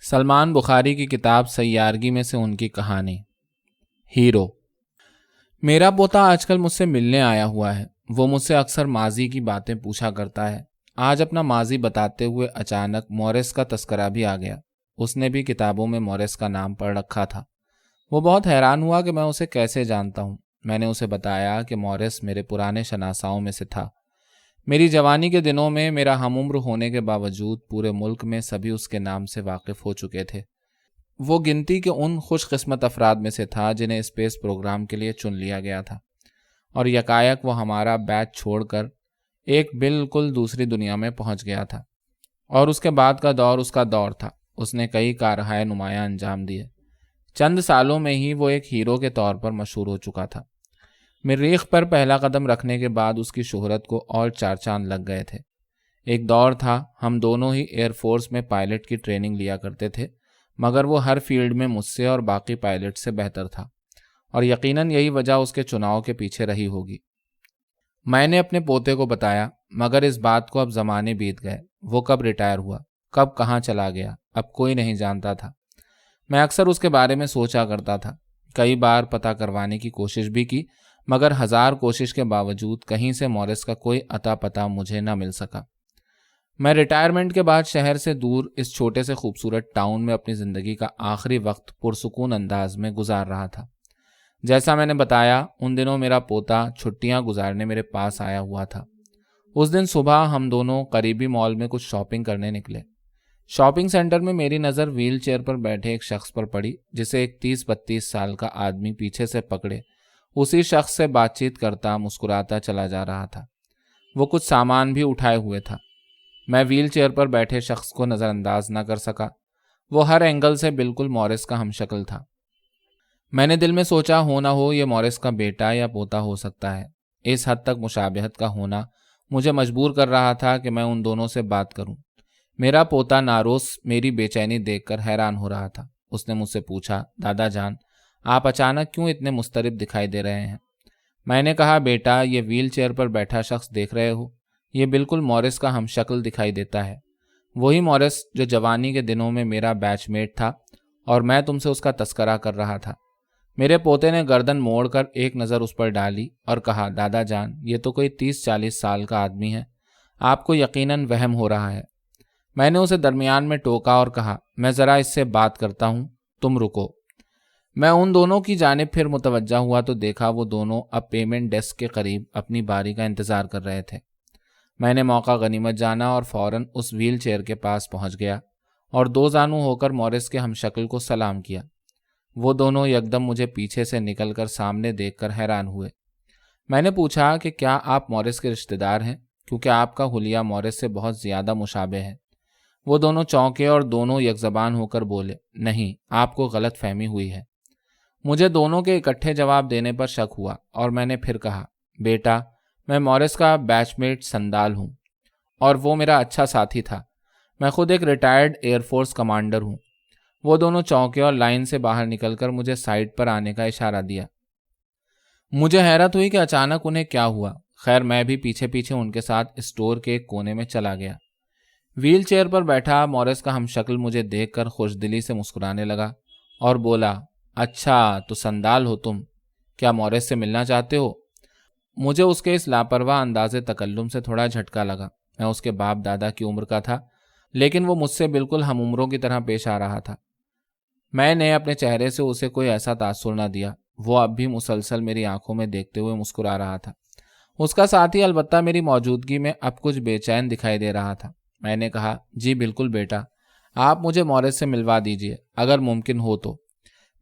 سلمان بخاری کی کتاب سیارگی میں سے ان کی کہانی۔ ہیرو۔ میرا پوتا آج کل مجھ سے ملنے آیا ہوا ہے۔ وہ مجھ سے اکثر ماضی کی باتیں پوچھا کرتا ہے۔ آج اپنا ماضی بتاتے ہوئے اچانک موریس کا تذکرہ بھی آ گیا۔ اس نے بھی کتابوں میں موریس کا نام پڑھ رکھا تھا۔ وہ بہت حیران ہوا کہ میں اسے کیسے جانتا ہوں۔ میں نے اسے بتایا کہ موریس میرے پرانے شناساؤں میں سے تھا۔ میری جوانی کے دنوں میں میرا ہم عمر ہونے کے باوجود پورے ملک میں سبھی اس کے نام سے واقف ہو چکے تھے۔ وہ گنتی کے ان خوش قسمت افراد میں سے تھا جنہیں اسپیس پروگرام کے لیے چن لیا گیا تھا، اور یکایک وہ ہمارا بیچ چھوڑ کر ایک بالکل دوسری دنیا میں پہنچ گیا تھا، اور اس کے بعد کا دور اس کا دور تھا۔ اس نے کئی کارہائے نمایاں انجام دیے۔ چند سالوں میں ہی وہ ایک ہیرو کے طور پر مشہور ہو چکا تھا۔ مریخ پر پہلا قدم رکھنے کے بعد اس کی شہرت کو اور 4 چاند لگ گئے تھے۔ ایک دور تھا ہم دونوں ہی ایئر فورس میں پائلٹ کی ٹریننگ لیا کرتے تھے، مگر وہ ہر فیلڈ میں مجھ سے اور باقی پائلٹ سے بہتر تھا، اور یقیناً یہی وجہ اس کے چناؤ کے پیچھے رہی ہوگی۔ میں نے اپنے پوتے کو بتایا، مگر اس بات کو اب زمانے بیت گئے۔ وہ کب ریٹائر ہوا، کب کہاں چلا گیا، اب کوئی نہیں جانتا تھا۔ میں اکثر اس کے بارے میں سوچا کرتا تھا۔ کئی بار پتہ کروانے کی کوشش بھی کی، مگر 1000 کوشش کے باوجود کہیں سے موریس کا کوئی اتا پتہ مجھے نہ مل سکا۔ میں ریٹائرمنٹ کے بعد شہر سے دور اس چھوٹے سے خوبصورت ٹاؤن میں اپنی زندگی کا آخری وقت پرسکون انداز میں گزار رہا تھا۔ جیسا میں نے بتایا، ان دنوں میرا پوتا چھٹیاں گزارنے میرے پاس آیا ہوا تھا۔ اس دن صبح ہم دونوں قریبی مال میں کچھ شاپنگ کرنے نکلے۔ شاپنگ سینٹر میں میری نظر ویل چیئر پر بیٹھے ایک شخص پر پڑی، جسے ایک 30-32 سال کا آدمی پیچھے سے پکڑے اسی شخص سے بات چیت کرتا مسکراتا چلا جا رہا تھا۔ وہ کچھ سامان بھی اٹھائے ہوئے تھا۔ میں ویل چیئر پر بیٹھے شخص کو نظر انداز نہ کر سکا۔ وہ ہر اینگل سے بالکل موریس کا ہم شکل تھا۔ میں نے دل میں سوچا، ہو نہ ہو یہ موریس کا بیٹا یا پوتا ہو سکتا ہے۔ اس حد تک مشابہت کا ہونا مجھے مجبور کر رہا تھا کہ میں ان دونوں سے بات کروں۔ میرا پوتا ناروس میری بے چینی دیکھ کر حیران ہو رہا تھا۔ اس نے مجھ سے پوچھا، دادا جان، آپ اچانک کیوں اتنے مضطرب دکھائی دے رہے ہیں؟ میں نے کہا، بیٹا، یہ ویل چیئر پر بیٹھا شخص دیکھ رہے ہو، یہ بالکل موریس کا ہم شکل دکھائی دیتا ہے۔ وہی موریس جو جوانی کے دنوں میں میرا بیچ میٹ تھا، اور میں تم سے اس کا تذکرہ کر رہا تھا۔ میرے پوتے نے گردن موڑ کر ایک نظر اس پر ڈالی اور کہا، دادا جان، یہ تو کوئی 30-40 سال کا آدمی ہے، آپ کو یقیناً وہم ہو رہا ہے۔ میں نے اسے درمیان میں ٹوکا اور کہا، میں ذرا اس سے بات کرتا ہوں، تم رکو۔ میں ان دونوں کی جانب پھر متوجہ ہوا تو دیکھا وہ دونوں اب پیمنٹ ڈیسک کے قریب اپنی باری کا انتظار کر رہے تھے۔ میں نے موقع غنیمت جانا اور فوراً اس ویل چیئر کے پاس پہنچ گیا اور 2 زانو ہو کر موریس کے ہم شکل کو سلام کیا۔ وہ دونوں یکدم مجھے پیچھے سے نکل کر سامنے دیکھ کر حیران ہوئے۔ میں نے پوچھا کہ کیا آپ موریس کے رشتہ دار ہیں، کیونکہ آپ کا حلیہ موریس سے بہت زیادہ مشابہ ہے۔ وہ دونوں چونکے اور دونوں یک زبان ہو کر بولے، نہیں، آپ کو غلط فہمی ہوئی ہے۔ مجھے دونوں کے اکٹھے جواب دینے پر شک ہوا، اور میں نے پھر کہا، بیٹا، میں موریس کا بیچ میٹ سندال ہوں، اور وہ میرا اچھا ساتھی تھا۔ میں خود ایک ریٹائرڈ ایئر فورس کمانڈر ہوں۔ وہ دونوں چونکے اور لائن سے باہر نکل کر مجھے سائڈ پر آنے کا اشارہ دیا۔ مجھے حیرت ہوئی کہ اچانک انہیں کیا ہوا۔ خیر، میں بھی پیچھے پیچھے ان کے ساتھ اسٹور کے ایک کونے میں چلا گیا۔ ویل چیئر پر بیٹھا موریس کا ہم شکل مجھے دیکھ کر خوش دلی سے مسکرانے لگا اور بولا، اچھا تو سندال ہو تم، کیا موریس سے ملنا چاہتے ہو؟ مجھے اس کے اس لاپرواہ انداز تکلم سے تھوڑا جھٹکا لگا۔ میں اس کے باپ دادا کی عمر کا تھا، لیکن وہ مجھ سے بالکل ہم عمروں کی طرح پیش آ رہا تھا۔ میں نے اپنے چہرے سے اسے کوئی ایسا تاثر نہ دیا۔ وہ اب بھی مسلسل میری آنکھوں میں دیکھتے ہوئے مسکرا رہا تھا۔ اس کا ساتھی البتہ میری موجودگی میں اب کچھ بے چین دکھائی دے رہا تھا۔ میں نے کہا، جی بالکل بیٹا، آپ مجھے موریس سے ملوا دیجئے اگر ممکن ہو تو۔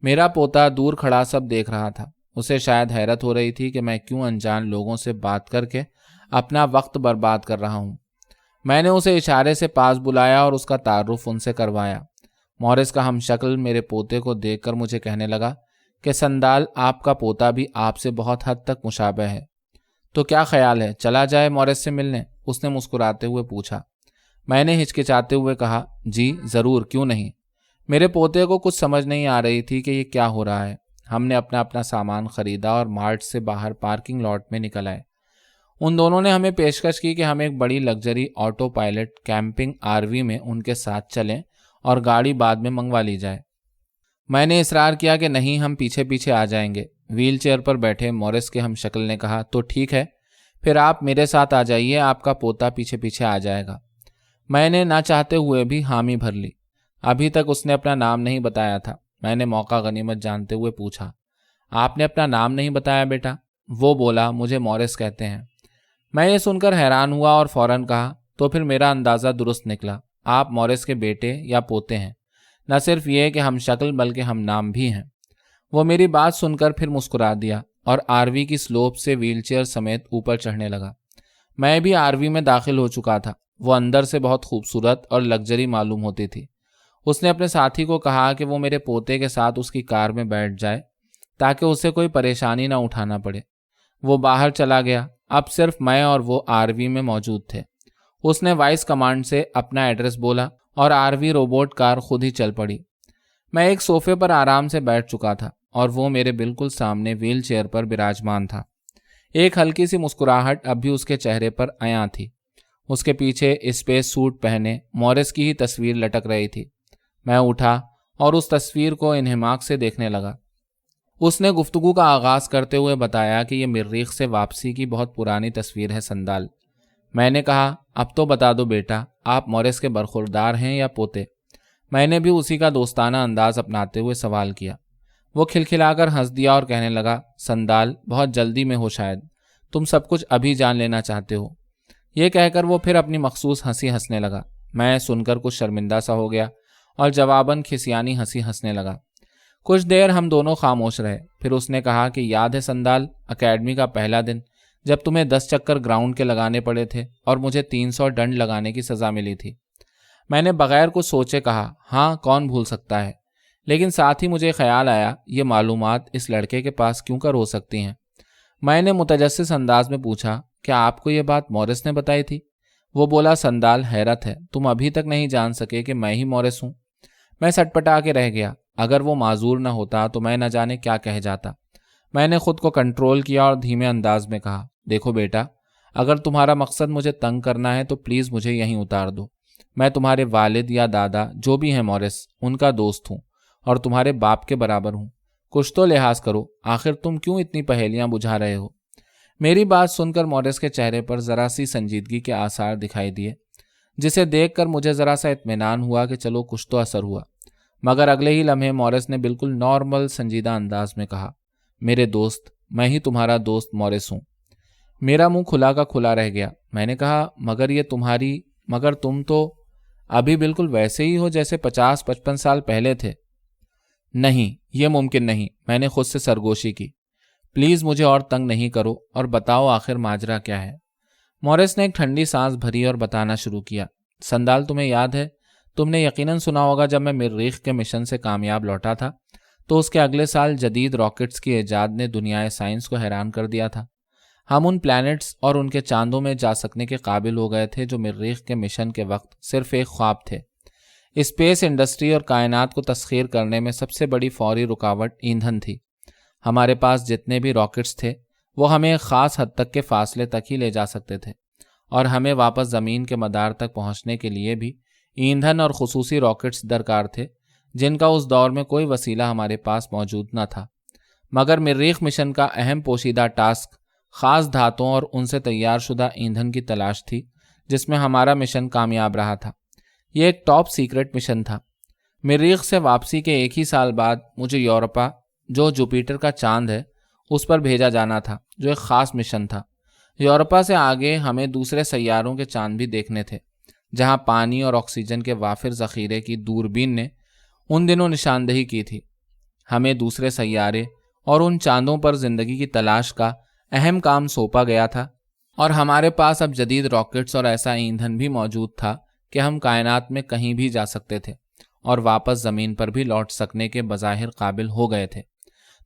میرا پوتا دور کھڑا سب دیکھ رہا تھا۔ اسے شاید حیرت ہو رہی تھی کہ میں کیوں انجان لوگوں سے بات کر کے اپنا وقت برباد کر رہا ہوں۔ میں نے اسے اشارے سے پاس بلایا اور اس کا تعارف ان سے کروایا۔ موریس کا ہم شکل میرے پوتے کو دیکھ کر مجھے کہنے لگا کہ سندال، آپ کا پوتا بھی آپ سے بہت حد تک مشابہ ہے، تو کیا خیال ہے چلا جائے موریس سے ملنے؟ اس نے مسکراتے ہوئے پوچھا۔ میں نے ہچکچاتے ہوئے کہا، جی ضرور، کیوں نہیں۔ میرے پوتے کو کچھ سمجھ نہیں آ رہی تھی کہ یہ کیا ہو رہا ہے۔ ہم نے اپنا سامان خریدا اور مارٹ سے باہر پارکنگ لاٹ میں نکل آئے۔ ان دونوں نے ہمیں پیشکش کی کہ ہم ایک بڑی luxury auto pilot camping RV میں ان کے ساتھ چلیں اور گاڑی بعد میں منگوا لی جائے۔ میں نے اصرار کیا کہ نہیں، ہم پیچھے پیچھے آ جائیں گے۔ ویل چیئر پر بیٹھے مورس کے ہم شکل نے کہا تو ٹھیک ہے، پھر آپ میرے ساتھ آ جائیے، آپ کا پوتا پیچھے پیچھے آ جائے گا۔ میں نے نہ چاہتے ہوئے بھی حامی بھر لی۔ ابھی تک اس نے اپنا نام نہیں بتایا تھا۔ میں نے موقع غنیمت جانتے ہوئے پوچھا، آپ نے اپنا نام نہیں بتایا بیٹا؟ وہ بولا، مجھے مورس کہتے ہیں۔ میں یہ سن کر حیران ہوا اور فوراً کہا، تو پھر میرا اندازہ درست نکلا، آپ مورس کے بیٹے یا پوتے ہیں، نہ صرف یہ کہ ہم شکل بلکہ ہم نام بھی ہیں۔ وہ میری بات سن کر پھر مسکرا دیا اور آروی کی سلوپ سے ویل چیئر سمیت اوپر چڑھنے لگا۔ میں بھی آروی میں داخل ہو چکا تھا۔ وہ اندر سے بہت خوبصورت اور لگژری معلوم ہوتی تھی۔ اس نے اپنے ساتھی کو کہا کہ وہ میرے پوتے کے ساتھ اس کی کار میں بیٹھ جائے تاکہ اسے کوئی پریشانی نہ اٹھانا پڑے۔ وہ باہر چلا گیا۔ اب صرف میں اور وہ آروی میں موجود تھے۔ اس نے وائس کمانڈ سے اپنا ایڈریس بولا اور آروی روبوٹ کار خود ہی چل پڑی۔ میں ایک صوفے پر آرام سے بیٹھ چکا تھا اور وہ میرے بالکل سامنے ویل چیئر پر براجمان تھا۔ ایک ہلکی سی مسکراہٹ اب بھی اس کے چہرے پر عیاں تھی۔ اس کے پیچھے اسپیس سوٹ پہنے مورس کی ہی تصویر لٹک رہی تھی۔ میں اٹھا اور اس تصویر کو انہماک سے دیکھنے لگا۔ اس نے گفتگو کا آغاز کرتے ہوئے بتایا کہ یہ مریخ سے واپسی کی بہت پرانی تصویر ہے سندال۔ میں نے کہا، اب تو بتا دو بیٹا، آپ مورس کے برخوردار ہیں یا پوتے؟ میں نے بھی اسی کا دوستانہ انداز اپناتے ہوئے سوال کیا۔ وہ کھلکھلا کر ہنس دیا اور کہنے لگا، سندال، بہت جلدی میں ہو شاید، تم سب کچھ ابھی جان لینا چاہتے ہو۔ یہ کہہ کر وہ پھر اپنی مخصوص ہنسی ہنسنے لگا۔ میں سن کر کچھ شرمندہ سا ہو گیا اور جواباً کھسیانی ہنسی ہنسنے لگا۔ کچھ دیر ہم دونوں خاموش رہے۔ پھر اس نے کہا کہ یاد ہے سندال، اکیڈمی کا پہلا دن جب تمہیں 10 چکر گراؤنڈ کے لگانے پڑے تھے اور مجھے 300 ڈنڈ لگانے کی سزا ملی تھی؟ میں نے بغیر کچھ سوچے کہا، ہاں، کون بھول سکتا ہے، لیکن ساتھ ہی مجھے خیال آیا یہ معلومات اس لڑکے کے پاس کیوں کر ہو سکتی ہیں۔ میں نے متجسس انداز میں پوچھا، کیا آپ کو یہ بات مورس نے بتائی تھی؟ وہ بولا، سندال، حیرت ہے، تم ابھی تک نہیں جان سکے کہ میں ہی مورس ہوں۔ میں سٹپٹا کے رہ گیا۔ اگر وہ معذور نہ ہوتا تو میں نہ جانے کیا کہہ جاتا۔ میں نے خود کو کنٹرول کیا اور دھیمے انداز میں کہا، دیکھو بیٹا، اگر تمہارا مقصد مجھے تنگ کرنا ہے تو پلیز مجھے یہیں اتار دو۔ میں تمہارے والد یا دادا جو بھی ہیں مورس، ان کا دوست ہوں اور تمہارے باپ کے برابر ہوں۔ کچھ تو لحاظ کرو، آخر تم کیوں اتنی پہیلیاں بجھا رہے ہو؟ میری بات سن کر مورس کے چہرے پر ذرا سی سنجیدگی کے آثار دکھائی دیے، جسے دیکھ کر مجھے ذرا سا اطمینان ہوا کہ چلو کچھ تو اثر ہوا۔ مگر اگلے ہی لمحے مورس نے بالکل نارمل سنجیدہ انداز میں کہا، میرے دوست، میں ہی تمہارا دوست مورس ہوں۔ میرا منہ کھلا کا کھلا رہ گیا۔ میں نے کہا، مگر تم تو ابھی بالکل ویسے ہی ہو جیسے 50-55 سال پہلے تھے۔ نہیں، یہ ممکن نہیں، میں نے خود سے سرگوشی کی۔ پلیز مجھے اور تنگ نہیں کرو اور بتاؤ آخر ماجرا کیا ہے۔ مورس نے ایک ٹھنڈی سانس بھری اور بتانا شروع کیا، سندال، تمہیں یاد ہے، تم نے یقیناً سنا ہوگا جب میں مریخ کے مشن سے کامیاب لوٹا تھا تو اس کے اگلے سال جدید راکٹس کی ایجاد نے دنیائے سائنس کو حیران کر دیا تھا۔ ہم ان پلانٹس اور ان کے چاندوں میں جا سکنے کے قابل ہو گئے تھے جو مریخ کے مشن کے وقت صرف ایک خواب تھے۔ اسپیس انڈسٹری اور کائنات کو تسخیر کرنے میں سب سے بڑی فوری رکاوٹ ایندھن تھی۔ ہمارے پاس جتنے بھی راکٹس تھے وہ ہمیں ایک خاص حد تک کے فاصلے تک ہی لے جا سکتے تھے، اور ہمیں واپس زمین کے مدار تک پہنچنے کے لیے بھی ایندھن اور خصوصی راکٹس درکار تھے جن کا اس دور میں کوئی وسیلہ ہمارے پاس موجود نہ تھا۔ مگر مریخ مشن کا اہم پوشیدہ ٹاسک خاص دھاتوں اور ان سے تیار شدہ ایندھن کی تلاش تھی، جس میں ہمارا مشن کامیاب رہا تھا۔ یہ ایک ٹاپ سیکرٹ مشن تھا۔ مریخ سے واپسی کے ایک ہی سال بعد مجھے یورپا، جو جوپیٹر کا چاند ہے، اس پر بھیجا جانا تھا، جو ایک خاص مشن تھا۔ یورپا سے آگے ہمیں دوسرے سیاروں کے چاند بھی دیکھنے تھے، جہاں پانی اور آکسیجن کے وافر ذخیرے کی دوربین نے ان دنوں نشاندہی کی تھی۔ ہمیں دوسرے سیارے اور ان چاندوں پر زندگی کی تلاش کا اہم کام سونپا گیا تھا، اور ہمارے پاس اب جدید راکٹس اور ایسا ایندھن بھی موجود تھا کہ ہم کائنات میں کہیں بھی جا سکتے تھے اور واپس زمین پر بھی لوٹ سکنے کے بظاہر قابل ہو گئے تھے۔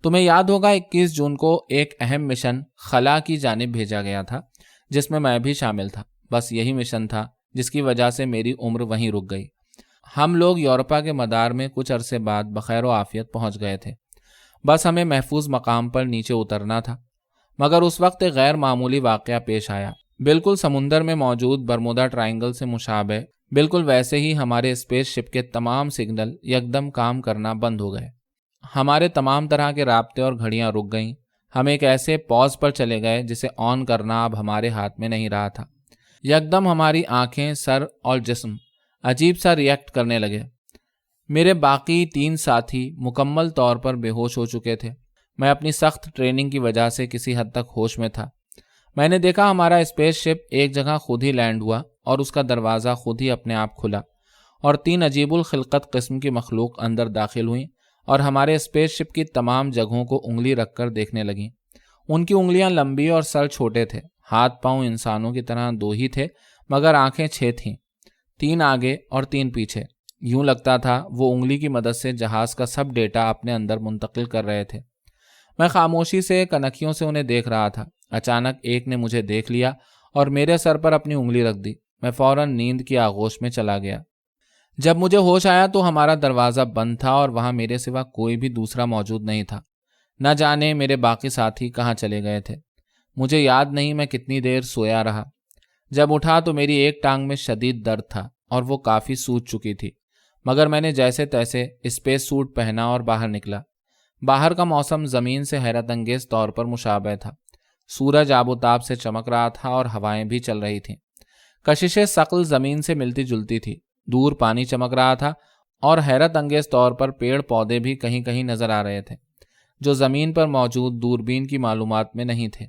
تمہیں یاد ہوگا 21 جون کو ایک اہم مشن خلا کی جانب بھیجا گیا تھا جس میں بھی شامل تھا۔ بس یہی مشن تھا جس کی وجہ سے میری عمر وہیں رک گئی۔ ہم لوگ یورپا کے مدار میں کچھ عرصے بعد بخیر و عافیت پہنچ گئے تھے۔ بس ہمیں محفوظ مقام پر نیچے اترنا تھا، مگر اس وقت ایک غیر معمولی واقعہ پیش آیا۔ بالکل سمندر میں موجود برمودا ٹرائنگل سے مشابہ بالکل ویسے ہی ہمارے اسپیس شپ کے تمام سگنل یکدم کام کرنا بند ہو گئے۔ ہمارے تمام طرح کے رابطے اور گھڑیاں رک گئیں۔ ہم ایک ایسے پاز پر چلے گئے جسے آن کرنا اب ہمارے ہاتھ میں نہیں رہا تھا۔ یکدم ہماری آنکھیں، سر اور جسم عجیب سا ریئیکٹ کرنے لگے۔ میرے باقی 3 ساتھی مکمل طور پر بے ہوش ہو چکے تھے۔ میں اپنی سخت ٹریننگ کی وجہ سے کسی حد تک ہوش میں تھا۔ میں نے دیکھا ہمارا اسپیس شپ ایک جگہ خود ہی لینڈ ہوا اور اس کا دروازہ خود ہی اپنے آپ کھلا اور 3 عجیب الخلقت قسم کی مخلوق اندر داخل ہوئیں اور ہمارے اسپیس شپ کی تمام جگہوں کو انگلی رکھ کر دیکھنے لگیں۔ ان کی انگلیاں لمبی اور سر چھوٹے تھے۔ ہاتھ پاؤں انسانوں کی طرح 2 ہی تھے مگر آنکھیں 6 تھیں، 3 آگے اور 3 پیچھے۔ یوں لگتا تھا وہ انگلی کی مدد سے جہاز کا سب ڈیٹا اپنے اندر منتقل کر رہے تھے۔ میں خاموشی سے کنکھیوں سے انہیں دیکھ رہا تھا۔ اچانک ایک نے مجھے دیکھ لیا اور میرے سر پر اپنی انگلی رکھ دی۔ میں فوراً نیند کی آغوش میں چلا گیا۔ جب مجھے ہوش آیا تو ہمارا دروازہ بند تھا اور وہاں میرے سوا کوئی بھی دوسرا موجود نہیں تھا۔ نہ جانے میرے باقی ساتھی کہاں چلے گئے تھے۔ مجھے یاد نہیں میں کتنی دیر سویا رہا۔ جب اٹھا تو میری ایک ٹانگ میں شدید درد تھا اور وہ کافی سوج چکی تھی، مگر میں نے جیسے تیسے اسپیس سوٹ پہنا اور باہر نکلا۔ باہر کا موسم زمین سے حیرت انگیز طور پر مشابہ تھا۔ سورج آب و تاب سے چمک رہا تھا اور ہوائیں بھی چل رہی تھیں۔ کشش ثقل زمین سے ملتی جلتی تھی۔ دور پانی چمک رہا تھا اور حیرت انگیز طور پر پیڑ پودے بھی کہیں کہیں نظر آ رہے تھے جو زمین پر موجود دوربین کی معلومات میں نہیں تھے۔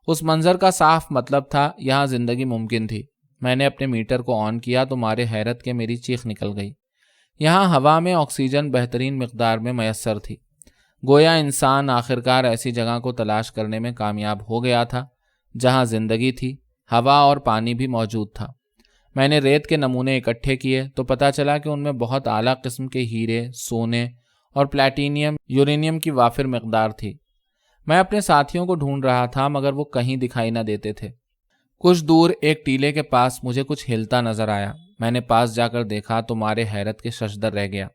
اس منظر کا صاف مطلب تھا یہاں زندگی ممکن تھی۔ میں نے اپنے میٹر کو آن کیا تو مارے حیرت کے میری چیخ نکل گئی۔ یہاں ہوا میں آکسیجن بہترین مقدار میں میسر تھی۔ گویا انسان آخرکار ایسی جگہ کو تلاش کرنے میں کامیاب ہو گیا تھا جہاں زندگی تھی، ہوا اور پانی بھی موجود تھا۔ میں نے ریت کے نمونے اکٹھے کیے تو پتہ چلا کہ ان میں بہت اعلیٰ قسم کے ہیرے، سونے اور پلیٹینیم، یورینیم کی وافر مقدار تھی۔ میں اپنے ساتھیوں کو ڈھونڈ رہا تھا مگر وہ کہیں دکھائی نہ دیتے تھے۔ کچھ دور ایک ٹیلے کے پاس مجھے کچھ ہلتا نظر آیا۔ میں نے پاس جا کر دیکھا تو مارے حیرت کے ششدر رہ گیا۔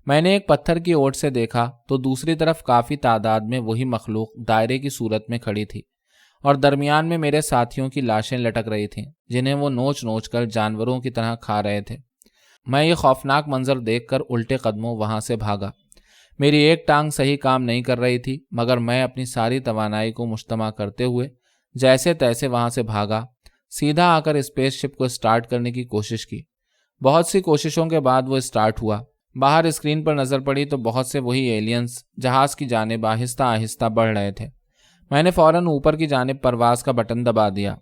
میں نے ایک پتھر کی اوٹ سے دیکھا تو دوسری طرف کافی تعداد میں وہی مخلوق دائرے کی صورت میں کھڑی تھی اور درمیان میں میرے ساتھیوں کی لاشیں لٹک رہی تھیں جنہیں وہ نوچ نوچ کر جانوروں کی طرح کھا رہے تھے۔ میں یہ خوفناک منظر دیکھ کر الٹے قدموں وہاں سے بھاگا۔ میری ایک ٹانگ صحیح کام نہیں کر رہی تھی مگر میں اپنی ساری توانائی کو مجتمع کرتے ہوئے جیسے تیسے وہاں سے بھاگا، سیدھا آ کر اسپیس شپ کو اسٹارٹ کرنے کی کوشش کی۔ بہت سی کوششوں کے بعد وہ اسٹارٹ ہوا۔ باہر اسکرین پر نظر پڑی تو بہت سے وہی ایلینز جہاز کی جانب آہستہ آہستہ بڑھ رہے تھے۔ میں نے فوراً اوپر کی جانب پرواز کا بٹن دبا دیا۔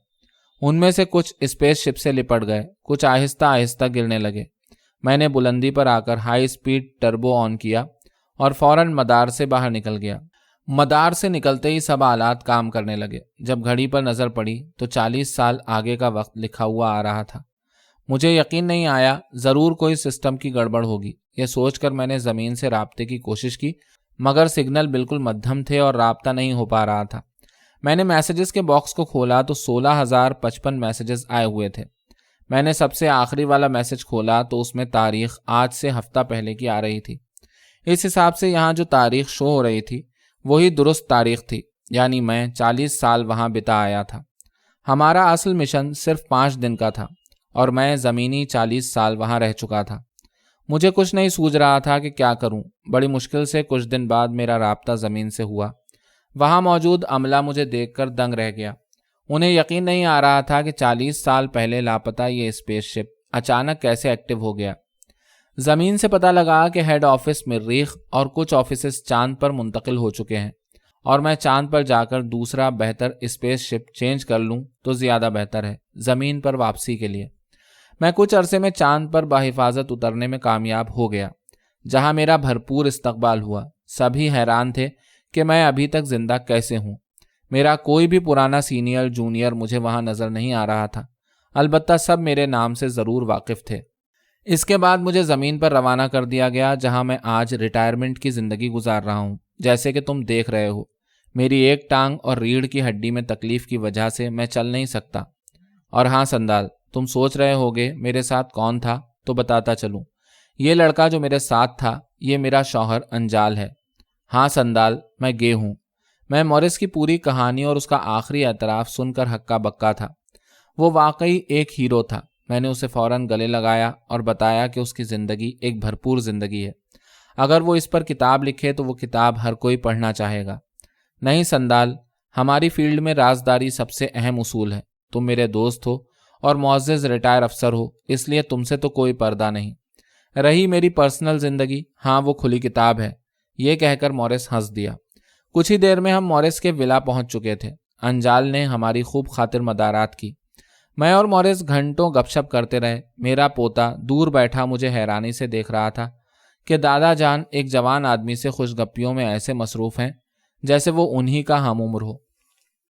ان میں سے کچھ اسپیس شپ سے لپٹ گئے، کچھ آہستہ آہستہ گرنے لگے۔ میں نے بلندی پر آ کر ہائی سپیڈ ٹربو آن کیا اور فوراً مدار سے باہر نکل گیا۔ مدار سے نکلتے ہی سب آلات کام کرنے لگے۔ جب گھڑی پر نظر پڑی تو 40 سال آگے کا وقت لکھا ہوا آ رہا تھا۔ مجھے یقین نہیں آیا، ضرور کوئی سسٹم کی گڑبڑ ہوگی۔ یہ سوچ کر میں نے زمین سے رابطے کی کوشش کی مگر سگنل بالکل مدھم تھے اور رابطہ نہیں ہو پا رہا تھا۔ میں نے میسیجز کے باکس کو کھولا تو 16,055 میسیجز آئے ہوئے تھے۔ میں نے سب سے آخری والا میسیج کھولا تو اس میں تاریخ آج سے ہفتہ پہلے کی آ رہی تھی۔ اس حساب سے یہاں جو تاریخ شو ہو رہی تھی وہی درست تاریخ تھی، یعنی میں 40 سال وہاں بتا آیا تھا۔ ہمارا اصل مشن صرف 5 دن کا تھا اور میں زمینی 40 سال وہاں رہ چکا تھا۔ مجھے کچھ نہیں سوجھ رہا تھا کہ کیا کروں۔ بڑی مشکل سے کچھ دن بعد میرا رابطہ زمین سے ہوا۔ وہاں موجود عملہ مجھے دیکھ کر دنگ رہ گیا۔ انہیں یقین نہیں آ رہا تھا کہ 40 سال پہلے لاپتہ یہ اسپیس شپ اچانک کیسے ایکٹیو ہو گیا۔ زمین سے پتہ لگا کہ ہیڈ آفس مریخ اور کچھ آفیسز چاند پر منتقل ہو چکے ہیں اور میں چاند پر جا کر دوسرا بہتر اسپیس شپ چینج کر لوں تو زیادہ بہتر ہے زمین پر واپسی کے لیے۔ میں کچھ عرصے میں چاند پر بحفاظت اترنے میں کامیاب ہو گیا جہاں میرا بھرپور استقبال ہوا۔ سبھی حیران تھے کہ میں ابھی تک زندہ کیسے ہوں۔ میرا کوئی بھی پرانا سینئر جونیئر مجھے وہاں نظر نہیں آ رہا تھا، البتہ سب میرے نام سے ضرور واقف تھے۔ اس کے بعد مجھے زمین پر روانہ کر دیا گیا جہاں میں آج ریٹائرمنٹ کی زندگی گزار رہا ہوں۔ جیسے کہ تم دیکھ رہے ہو، میری ایک ٹانگ اور ریڑھ کی ہڈی میں تکلیف کی وجہ سے میں چل نہیں سکتا۔ اور ہاں سندال، تم سوچ رہے ہوگے میرے ساتھ کون تھا، تو بتاتا چلوں۔ یہ لڑکا جو میرے ساتھ تھا یہ میرا شوہر انجال ہے۔ ہاں سندال، میں گے ہوں۔ میں مورس کی پوری کہانی اور اس کا آخری اعتراف سن کر ہکا بکا تھا۔ وہ واقعی ایک ہیرو تھا۔ میں نے اسے فوراً گلے لگایا اور بتایا کہ اس کی زندگی ایک بھرپور زندگی ہے، اگر وہ اس پر کتاب لکھے تو وہ کتاب ہر کوئی پڑھنا چاہے گا۔ نہیں سندال، ہماری فیلڈ میں رازداری سب سے اہم اصول ہے۔ تم میرے دوست ہو اور معزز ریٹائر افسر ہو، اس لیے تم سے تو کوئی پردہ نہیں۔ رہی میری پرسنل زندگی، ہاں وہ کھلی کتاب ہے۔ یہ کہہ کر مورس ہنس دیا۔ کچھ ہی دیر میں ہم مورس کے ولا پہنچ چکے تھے۔ انجال نے ہماری خوب خاطر مدارات کی۔ میں اور مورس گھنٹوں گپ شپ کرتے رہے۔ میرا پوتا دور بیٹھا مجھے حیرانی سے دیکھ رہا تھا کہ دادا جان ایک جوان آدمی سے خوش گپیوں میں ایسے مصروف ہیں جیسے وہ انہی کا ہم عمر ہو۔